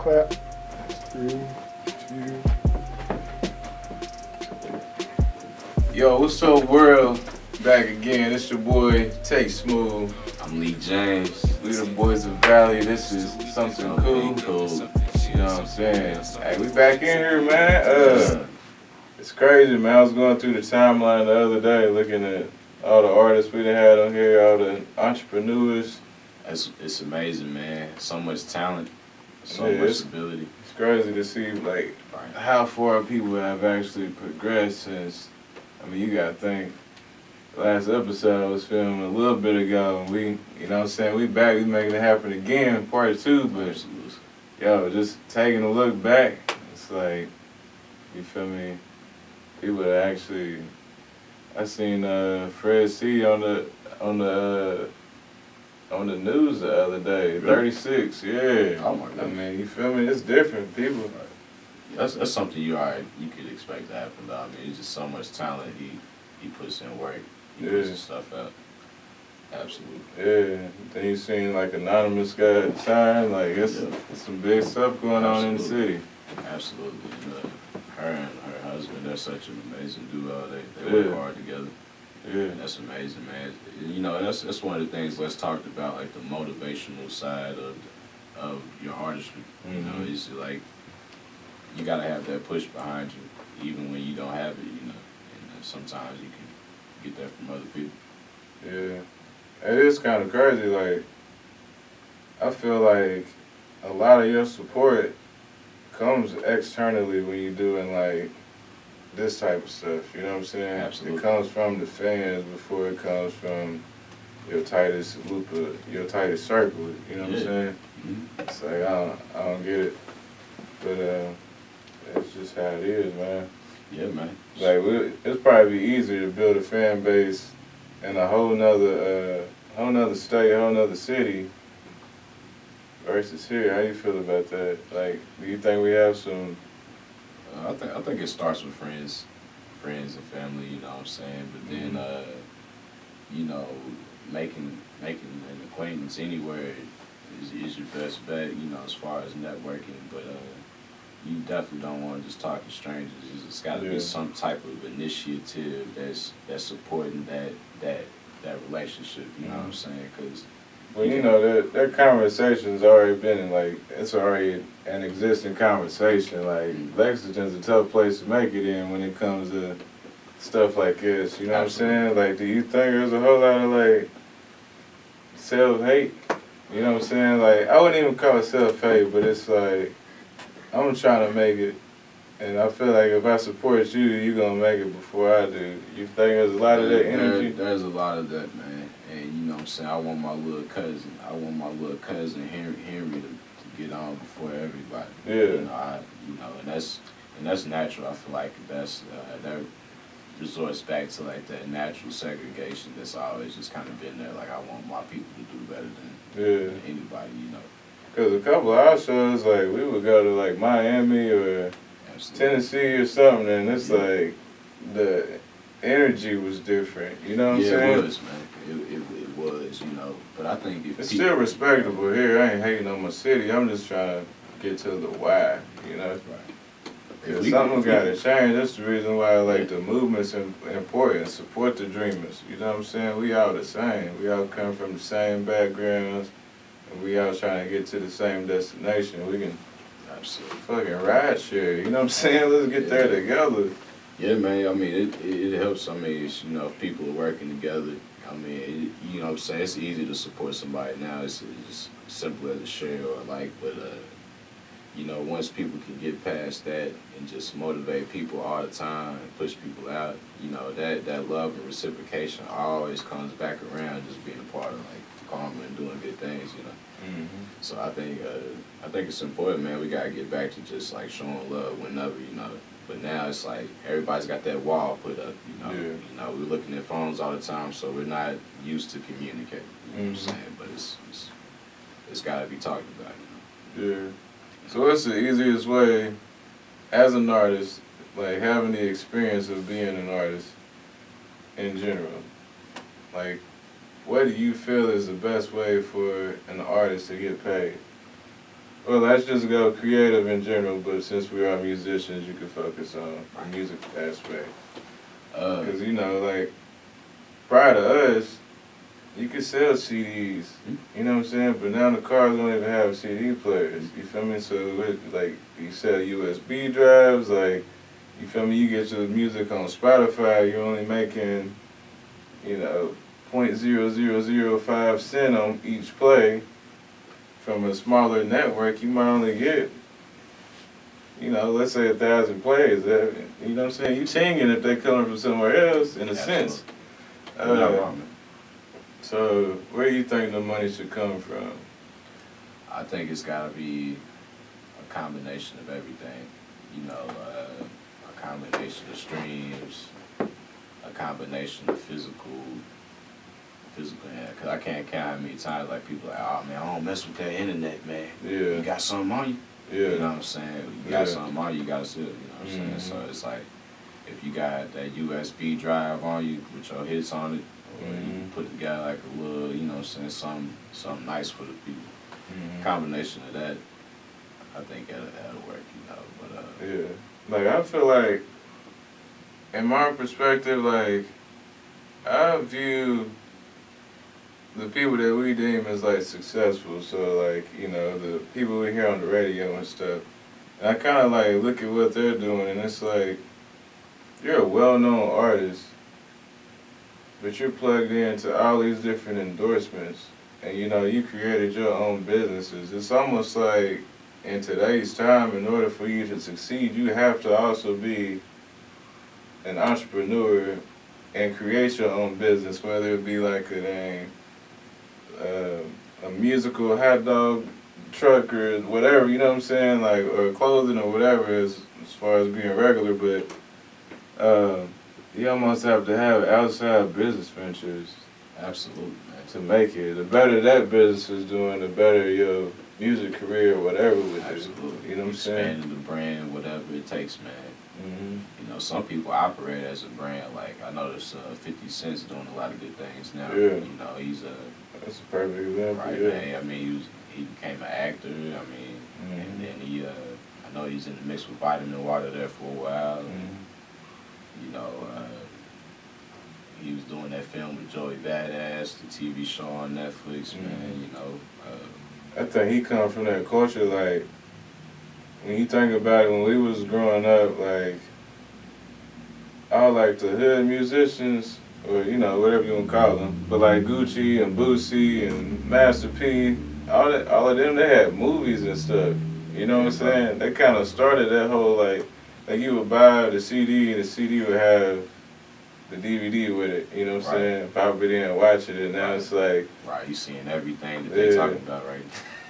Clap. 3, 2. Yo, what's up, world? Back again. It's your boy, Tay Smooth. I'm Lee James. We the Boys of Valley. This is SomethinKoo. Cool. You know what I'm saying? Hey, we back in here, man. It's crazy, man. I was going through the timeline the other day looking at all the artists we done had on here, all the entrepreneurs. It's amazing, man. So much talent, so Yeah, much ability. It's crazy to see, like, how far people have actually progressed since, I mean, you gotta think, last episode I was filming a little bit ago, and we, you know what I'm saying, we back, we making it happen again, part 2, but, yo, just taking a look back, it's like, you feel me, people that actually, I seen Fred C on the news the other day, Really? 36, yeah. Oh my God. I mean, you feel me, it's different, people. That's something you could expect to happen, though. I mean, it's just so much talent he puts in work. He puts his stuff out. Absolutely. Yeah. Then you seen like Anonymous got signed. Like it's some big stuff going on in the city. Absolutely. Her and her husband, they're such an amazing duo. They work hard together. Yeah. And that's amazing, man. You know, that's one of the things let's talk about, like the motivational side of your artistry. Mm-hmm. You know, it's like you gotta have that push behind you, even when you don't have it. You know, and sometimes you can get that from other people. Yeah. It is kind of crazy. Like I feel like a lot of your support comes externally when you're doing like this type of stuff. You know what I'm saying? Absolutely. It comes from the fans before it comes from your tightest loop of your tightest circle. You know what I'm saying? Mm-hmm. It's like I don't get it, but it's just how it is, man. Yeah, man. Like it's probably easier to build a fan base in a whole nother state, whole nother city versus here. How you feel about that? Like, do you think we have some? I think it starts with friends and family. You know what I'm saying? But then, you know, making an acquaintance anywhere is your best bet. You know, as far as networking, but you definitely don't want to just talk to strangers. It's got to be some type of initiative that's supporting that relationship. You know what I'm saying? Because well, you know that conversation's already been like it's already an existing conversation. Like Lexington's a tough place to make it in when it comes to stuff like this. You know what I'm saying? Like, do you think there's a whole lot of like self-hate? You know what I'm saying? Like, I wouldn't even call it self-hate, but it's like I'm trying to make it, and I feel like if I support you, you're going to make it before I do. You think there's a lot of that energy? There's a lot of that, man. And you know what I'm saying? I want my little cousin Henry to get on before everybody. Yeah. You know, and that's natural. I feel like that resorts back to like that natural segregation that's always just kind of been there. Like, I want my people to do better than anybody, you know. Because a couple of our shows, like, we would go to, like, Miami or Tennessee or something, and it's like the energy was different. You know what I'm saying? It was, man. It was, you know. But I think it's still respectable here. I ain't hating on my city. I'm just trying to get to the why, you know? Because something got to change. That's the reason why, like, the movement's important. Support the dreamers. You know what I'm saying? We all the same. We all come from the same backgrounds. And we all trying to get to the same destination. We can fucking ride share. You know what I'm saying? Let's get there together. Yeah, man. I mean, it helps. I mean, it's, you know, people are working together. I mean, you know what I'm saying? It's easy to support somebody now. It's just simple as a share or a like. But, you know, once people can get past that and just motivate people all the time and push people out, you know, that love and reciprocation always comes back around just being a part of, like, karma and doing good things, you know. Mm-hmm. So I think it's important, man. We gotta get back to just like showing love whenever, you know. But now it's like everybody's got that wall put up, you know. You know, we're looking at phones all the time, so we're not used to communicating. You know what I'm saying? But it's gotta be talked about, you know. Yeah. So what's the easiest way, as an artist, like having the experience of being an artist in general? Like, what do you feel is the best way for an artist to get paid? Well, let's just go creative in general, but since we are musicians, you can focus on the music aspect. Because, you know, like, prior to us, you could sell CDs, you know what I'm saying? But now the cars don't even have CD players, you feel me? So, like, you sell USB drives, like, you feel me? You get your music on Spotify, you're only making, you know, 0.0005 cent on each play. From a smaller network, you might only get, you know, let's say 1,000 plays. You know what I'm saying? You singing if they're coming from somewhere else, in a sense. You're not wrong, man. So, where do you think the money should come from? I think it's got to be a combination of everything. You know, a combination of streams, a combination of physical, because I can't count how many times like people like, oh man, I don't mess with that internet, man. Yeah. You got something on you? Yeah. You know what I'm saying? You got something on you, you got to sit, you know what I'm saying? So it's like, if you got that USB drive on you with your hits on it, or you put together like a little, you know what I'm saying, something nice for the people. Combination of that, I think that'll work, you know. But yeah. Like, I feel like, in my perspective, like, I view the people that we deem as like successful, so like, you know, the people we hear on the radio and stuff, and I kind of like look at what they're doing, and it's like, you're a well-known artist, but you're plugged into all these different endorsements, and you know, you created your own businesses. It's almost like, in today's time, in order for you to succeed, you have to also be an entrepreneur and create your own business, whether it be like a musical hot dog truck or whatever, you know what I'm saying, like, or clothing or whatever, as far as being regular, but you almost have to have outside business ventures. absolutely, man. To make it. The better that business is doing, the better your music career or whatever would do. Absolutely. You know what I'm saying? Expanding the brand, whatever it takes, man. Mm-hmm. You know, some people operate as a brand. Like, I notice 50 Cent's doing a lot of good things now. Yeah. You know, he's a... That's a perfect example, right, yeah. man. I mean, he became an actor. I mean, and then he... I know he's in the mix with Vitamin Water there for a while. And, you know, he was doing that film with Joey Badass, the TV show on Netflix, man, you know. I think he comes from that culture, like, when you think about it, when we was growing up, like, all like the hood musicians, or, you know, whatever you want to call them, but like Gucci and Boosie and Master P, all of them, they had movies and stuff. You know what I'm saying? They kind of started that whole, like you would buy the CD, and the CD would have the DVD with it, you know what I'm saying? Pop it in and watch it, and now it's like... Right, you seeing everything that they talking about, right?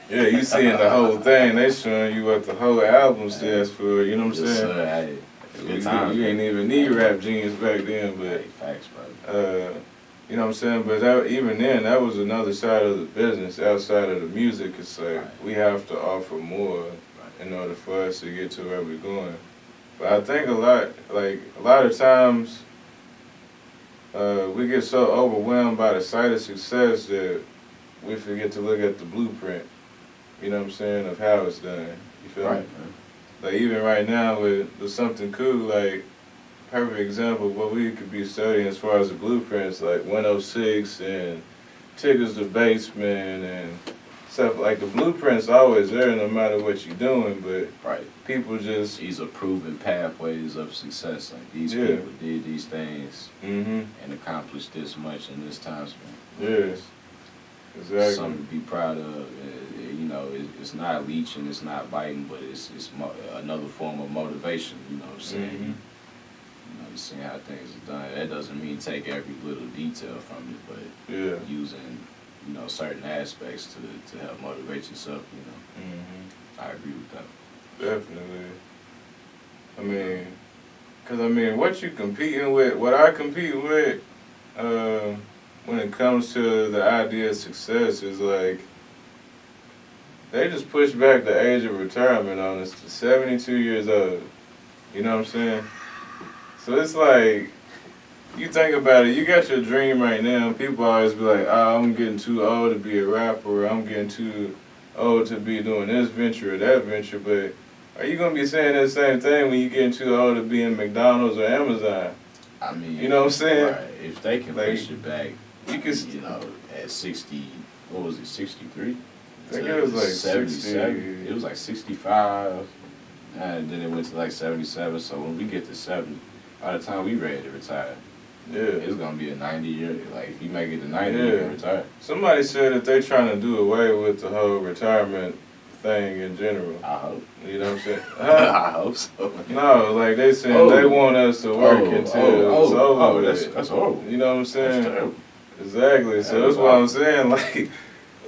Yeah, you seeing the whole thing. They showing you what the whole album stands for, you know what I'm saying? Good times, you ain't even need Rap Genius back then, but... Hey, facts, brother. You know what I'm saying? But that, even then, that was another side of the business, outside of the music. It's like, we have to offer more in order for us to get to where we're going. But I think a lot of times, we get so overwhelmed by the sight of success that we forget to look at the blueprint, you know what I'm saying, of how it's done. You feel me? Man. Like, even right now with the SomethinKoo, like, perfect example of what we could be studying as far as the blueprints, like 106 and Tigger's the Basement and stuff. Like, the blueprint's always there no matter what you're doing, but people just... These are proven pathways of success. Like, these people did these things and accomplished this much in this time span. Yes, exactly. Something to be proud of. You know, it's not leeching, it's not biting, but it's another form of motivation, you know what I'm saying? You know, you seeing how things are done. That doesn't mean take every little detail from it, but using, you know, certain aspects to help motivate yourself, you know. I agree with that. Definitely. I mean, because, I mean, what you competing with, what I compete with, when it comes to the idea of success is like, they just push back the age of retirement on us to 72 years old. You know what I'm saying? So it's like, you think about it, you got your dream right now, people always be like, oh, I'm getting too old to be a rapper, I'm getting too old to be doing this venture or that venture, but are you gonna be saying that same thing when you getting too old to be in McDonald's or Amazon? I mean, you know what I'm saying? Right. If they can Like, push it back, you can, you know, at 60, what was it, 63? I think it was like 77. 60. It was like 65, and then it went to like 77. So when we get to 70, by the time we ready to retire, yeah, it's gonna be a 90-year. Like if you make it to 90, you Yeah. can retire. Somebody said that they trying to do away with the whole retirement thing in general. I hope. You know what I'm saying? I hope so. No, like they saying they want us to work until it's over with. That's horrible. You know what I'm saying? That's terrible. Exactly. So that's what I'm saying. Like,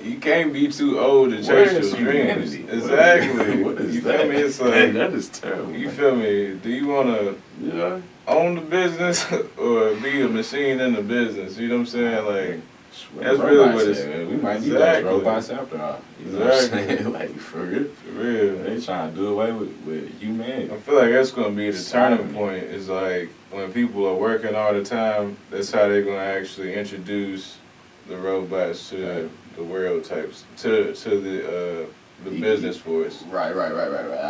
you can't be too old to chase your dreams. Exactly. What is you that? feel me? It's like, that is terrible. you feel me? Do you want to Yeah. own the business or be a machine in the business? You know what I'm saying? Like, that's Robots really what it's. at, we might need Exactly. those robots after all. You know what I'm saying? Like, for real. For real. They trying to do away with humanity. I feel like that's going to be the turning point. Is like when people are working all the time, that's how they're going to actually introduce the robots to the world types, to the business force. Right.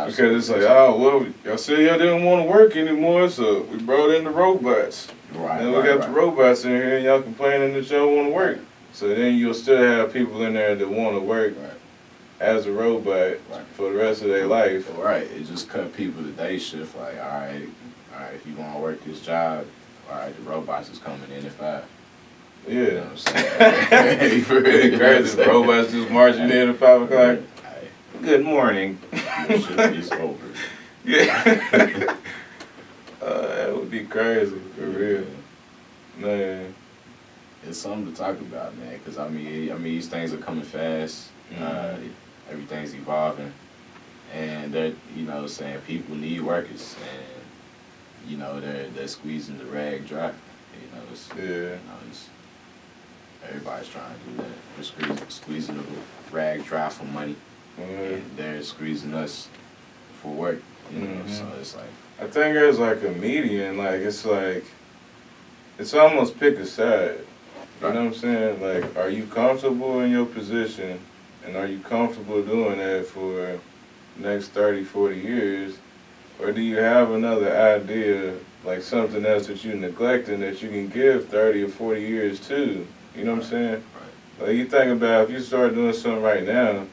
Because it's like, oh, well, y'all said y'all didn't want to work anymore, so we brought in the robots. Right. And we got the robots in here, and y'all complaining that y'all want to work. So then you'll still have people in there that want to work as a robot for the rest of their life. Right. It just cut people to day shift. Like, all right, if you want to work this job, all right, the robots is coming in at 5. Yeah. You know what I'm saying? It's crazy. The robots just marching in at 5 o'clock. Good morning. Your shift is over. Yeah. That would be crazy, for real. Man. It's something to talk about, man, because, I mean, these things are coming fast. Everything's evolving. And they're, you know, saying people need workers. And, you know, they're squeezing the rag dry. You know, it's everybody's trying to do that. They're squeezing the rag dry for money. And they're squeezing us for work. You know, so it's like, I think there's like a median. Like it's almost pick a side. You know what I'm saying? Like, are you comfortable in your position, and are you comfortable doing that for the next 30, 40 years, or do you have another idea, like something else that you're neglecting that you can give 30 or 40 years to? You know what I'm saying? Like, you think about if you start doing something right now,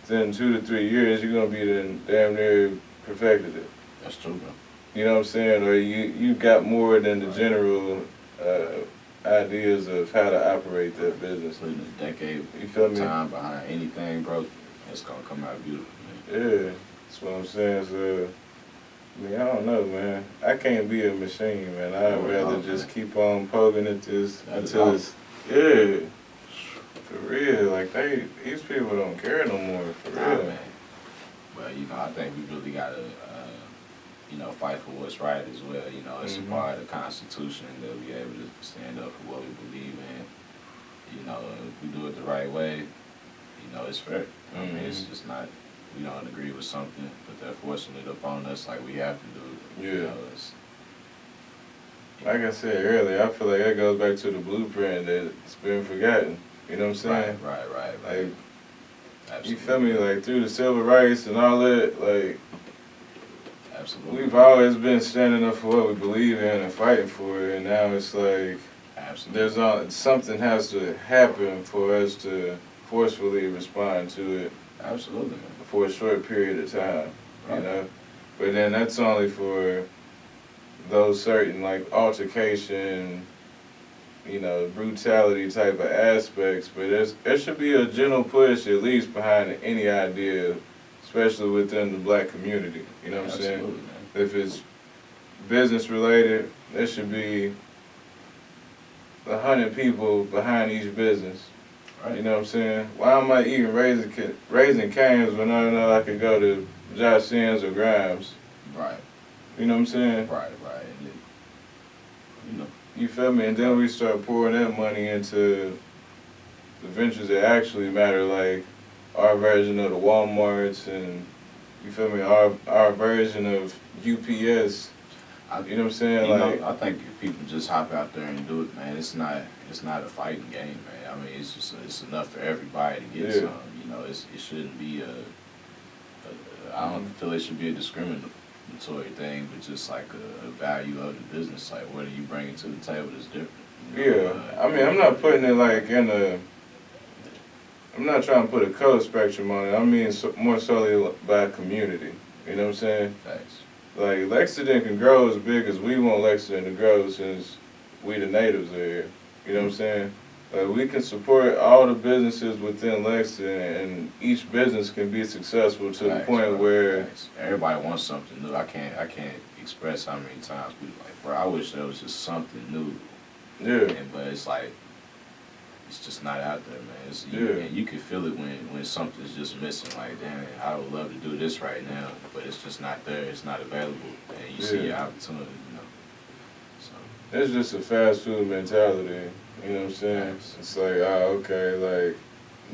then 2 to 3 years you're gonna be damn near perfected it. that's true, bro. You know what I'm saying? Or you got more than the general ideas of how to operate that business. Putting a decade You feel me? time behind anything, bro, it's gonna come out beautiful, man. Yeah, that's what I'm saying. So, I mean, I don't know, man. I can't be a machine, man. I'd rather just keep on poking at this until it's, for real. Like, these people don't care no more, for real. Man. But, you know, I think we really gotta, you know, fight for what's right as well. You know, it's a part of the Constitution that we able to stand up for what we believe in. You know, if we do it the right way, you know, it's fair. I mean, it's just not, we don't agree with something, but they're forcing it upon us like we have to do. You know, like I said earlier, I feel like that goes back to the blueprint that's been forgotten. You know what I'm saying? Right. Like, absolutely. You feel me? Like, through the civil rights and all that, like, absolutely. We've always been standing up for what we believe in and fighting for it, and now it's like something has to happen for us to forcefully respond to it. Absolutely, man. For a short period of time, you know. But then that's only for those certain like altercation, you know, brutality type of aspects. But there should be a gentle push at least behind any idea, especially within the black community. You know what I'm saying? Man. If it's business related, there should be 100 people behind each business. You know what I'm saying? Why am I eating Raising Cane's when I know I could go to Josh Sims or Grimes? Right. You know what I'm saying? Right. And you know. You feel me? And then we start pouring that money into the ventures that actually matter, like our version of the Walmarts and, you feel me, our version of UPS. You know what I'm saying? Like, I think if people just hop out there and do it, man, it's not a fighting game, man. I mean, it's enough for everybody to get some. you know, it shouldn't be I don't feel it should be a discriminatory thing, but just like a value of the business. Like, what are you bringing to the table that's different? You know? Yeah, I mean, I'm not putting it like in a. I'm not trying to put a color spectrum on it. I mean, more solely by community. You know what I'm saying? Thanks. Like, Lexington can grow as big as we want Lexington to grow since we the natives are here. You know what I'm saying? Like, we can support all the businesses within Lexington, and each business can be successful to the point where everybody wants something new. I can't express how many times we like, bro, I wish there was just something new. Yeah. But it's like, it's just not out there, man. Yeah. And you can feel it when something's just missing. Like, damn, I would love to do this right now, but it's just not there. It's not available, and you see your opportunity, you know. So it's just a fast food mentality. You know what I'm saying? It's like, okay, like,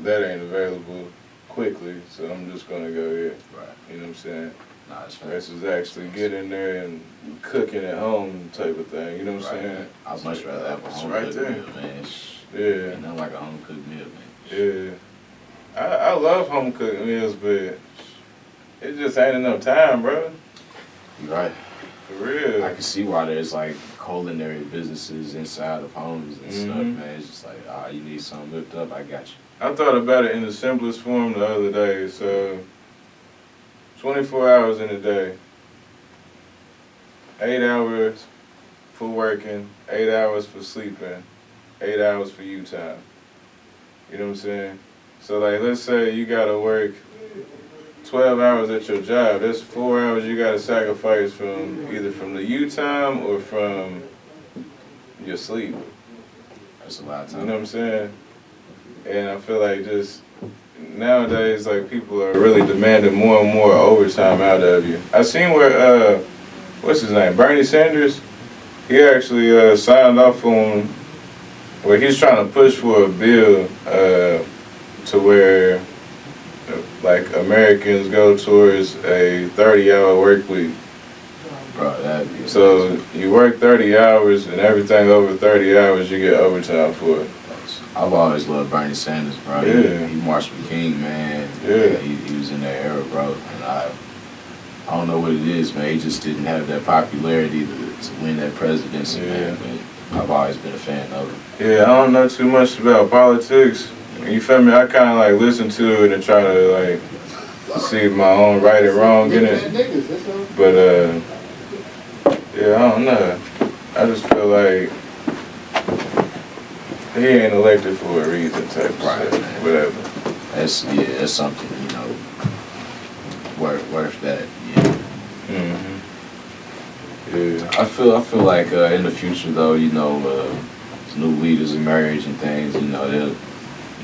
that ain't available quickly, so I'm just gonna go here. Right. You know what I'm saying? Nah, it's versus actually get in there and cooking at home type of thing. You know what I'm saying? I'd much rather have a home cooked meal, man. Yeah. Ain't nothing like a home cooked meal, man. Yeah. I love home cooked meals, but it just ain't enough time, bro. You're right. For real. I can see why there's like culinary businesses inside of homes and stuff, man. It's just like, you need something whipped up, I got you. I thought about it in the simplest form the other day. So, 24 hours in a day, 8 hours for working, 8 hours for sleeping, 8 hours for you time. You know what I'm saying? So, like, let's say you gotta work 12 hours at your job. That's 4 hours you gotta sacrifice from either from the you time or from your sleep. That's a lot of time. You know what I'm saying? And I feel like just nowadays, like, people are really demanding more and more overtime out of you. I seen where, what's his name, Bernie Sanders, he actually signed off on where he's trying to push for a bill to where, like, Americans go towards a 30-hour work week. Bro, that'd be so you work 30 hours, and everything over 30 hours, you get overtime for it. I've always loved Bernie Sanders, bro. Yeah. He marched with King, man. Yeah. He was in that era, bro. And I don't know what it is, man. He just didn't have that popularity to win that presidency, man. But I've always been a fan of him. Yeah, I don't know too much about politics. You feel me? I kind of like listen to it and try to like see my own right and wrong in it. But yeah, I don't know. I just feel like he ain't elected for a reason type of stuff, whatever. That's something, you know, worth that, yeah. Yeah. I feel like in the future though, you know, new leaders in marriage and things, you know, they'll,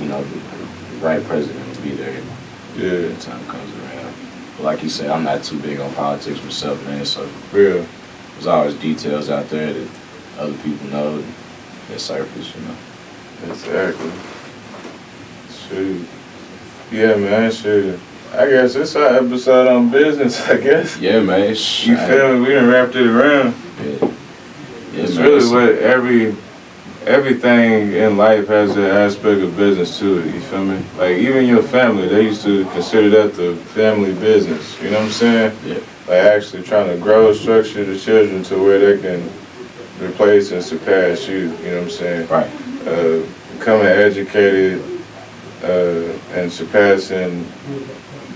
you know, the right president will be there. Yeah. When the time comes around. But like you said, I'm not too big on politics myself, man. So real. There's always details out there that other people know that surface, you know. Exactly. Shoot. Yeah, man, shoot. I guess it's our episode on business, I guess. Yeah, man. You feel me? We done wrapped it around. Yeah. It's really what everything in life has an aspect of business to it, you feel me? Like, even your family, they used to consider that the family business, you know what I'm saying? Yeah. Like, actually trying to grow, structure the children to where they can replace and surpass you, you know what I'm saying? Right. Becoming educated and surpassing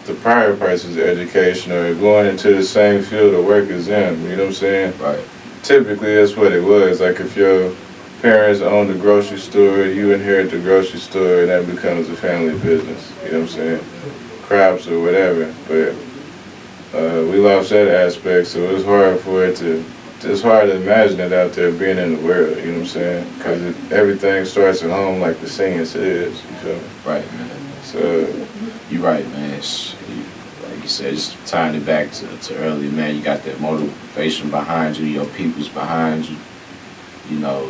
the prior person's education or going into the same field of work as them, you know what I'm saying? Right. Typically, that's what it was. Like, if your parents owned a grocery store, you inherit the grocery store, and that becomes a family business, you know what I'm saying? Crops or whatever, but we lost that aspect, so it's hard to imagine it out there being in the world, you know what I'm saying? Because everything starts at home, like the saying says, you feel me? Right, man. So, you're right, man. Like you said, just tying it back to earlier, man, you got that motivation behind you, your people's behind you, you know,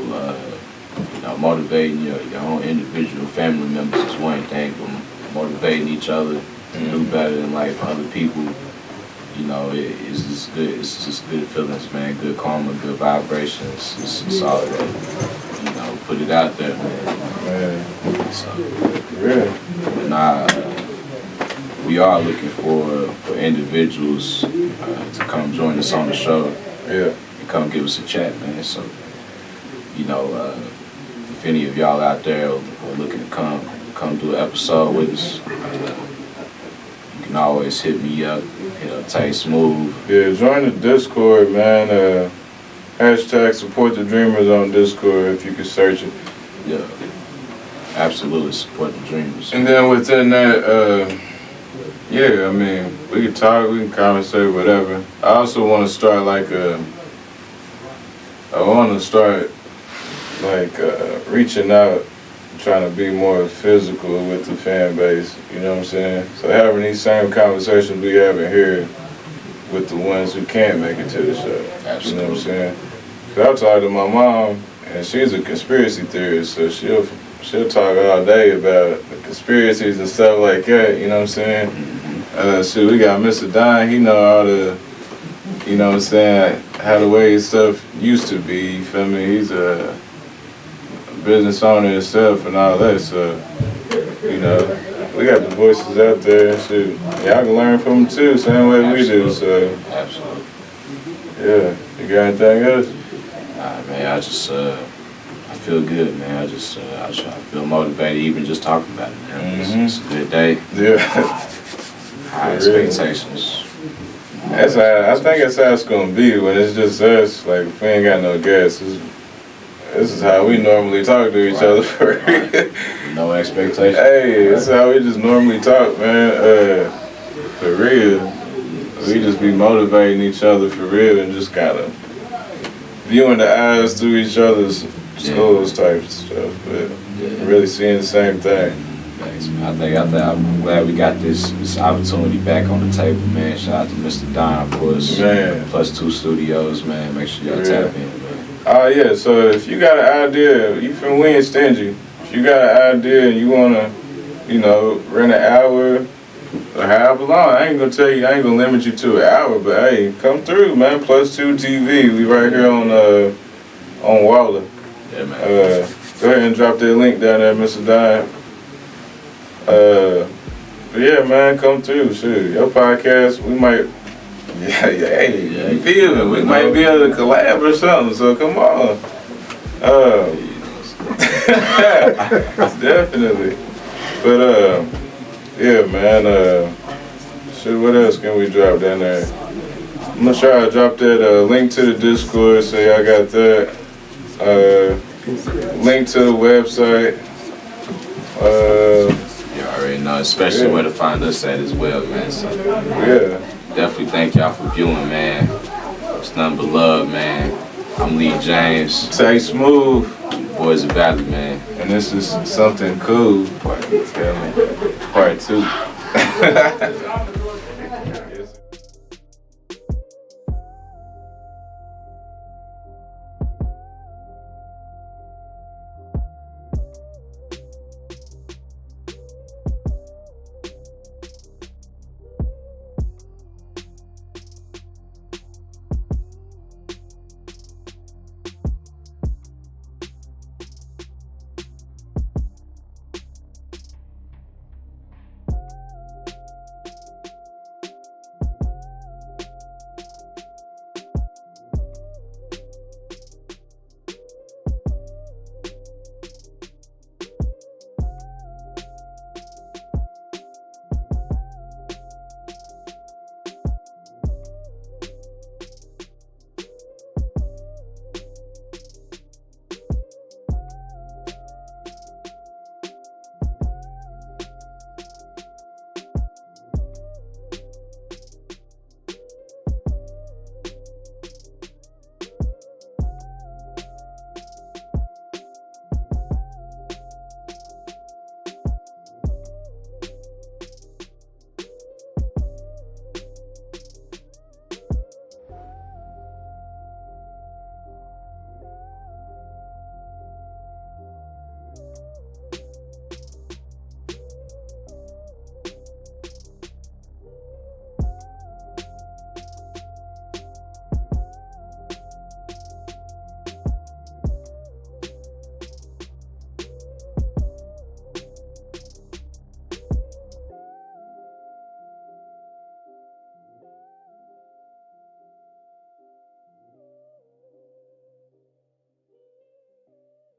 motivating your own individual family members is one thing, but motivating each other to do better in life for other people, you know, it's just good. It's just good feelings, man. Good karma, good vibrations. It's all that, you know, put it out there, man. Man. So, Really? nah, we are looking for individuals to come join us on the show. Yeah. And come give us a chat, man. So, you know, if any of y'all out there are looking to come do an episode with us, you can always hit me up. Tay Smooth. Yeah, join the Discord, man. Hashtag support the dreamers on Discord if you can search it. Yeah. Absolutely support the dreamers. And then within that, yeah, I mean, we can talk, we can conversate, whatever. I also want to start reaching out, trying to be more physical with the fan base, you know what I'm saying? So having these same conversations we having here with the ones who can't make it to the show. Absolutely. You know what I'm saying? Cause I talked to my mom, and she's a conspiracy theorist, so she'll talk all day about the conspiracies and stuff like that, you know what I'm saying? Mm-hmm. We got Mr. Don, he know all the, you know what I'm saying, how the way stuff used to be, you feel me? He's a business owner himself and all that, so, you know, we got the voices out there, shoot. Y'all can learn from them too, same way we do, so. Absolutely. Yeah, you got anything else? Nah, man, I just, I feel good, man. I feel motivated even just talking about it, man. It's a good day. Yeah. High expectations. I think that's how it's gonna be when it's just us. Like, if we ain't got no guests, this is how we normally talk to each other for real. No expectations. Hey, this is how we just normally talk, man. For real. We just be motivating each other for real and just kind of viewing the eyes through each other's schools type stuff, but really seeing the same thing. Thanks, man. I'm glad we got this opportunity back on the table, man. Shout out to Mr. Don, of course. Man. +2 Studios, man. Make sure y'all tap in, man. Yeah, so if you got an idea, you from we ain't stingy. If you got an idea and you wanna, you know, rent an hour or however long, I ain't gonna limit you to an hour, but hey, come through, man. +2 TV. We right here on Waller. Yeah, man. Go ahead and drop that link down there, Mr. Don. But yeah, man, come through. Shoot, your podcast, we might. You feel me? We might be able to collab or something. So come on. Definitely. But yeah, man. Shoot, what else can we drop down there? I'm gonna try to drop that link to the Discord, so y'all got that. Link to the website. You already know, especially where to find us at as well, man. So Yeah. definitely thank y'all for viewing, man. It's nothing but love, man. I'm Lee James. Tay Smooth. TheBoyzOfValley, man. And this is SomethinKoo, part 2.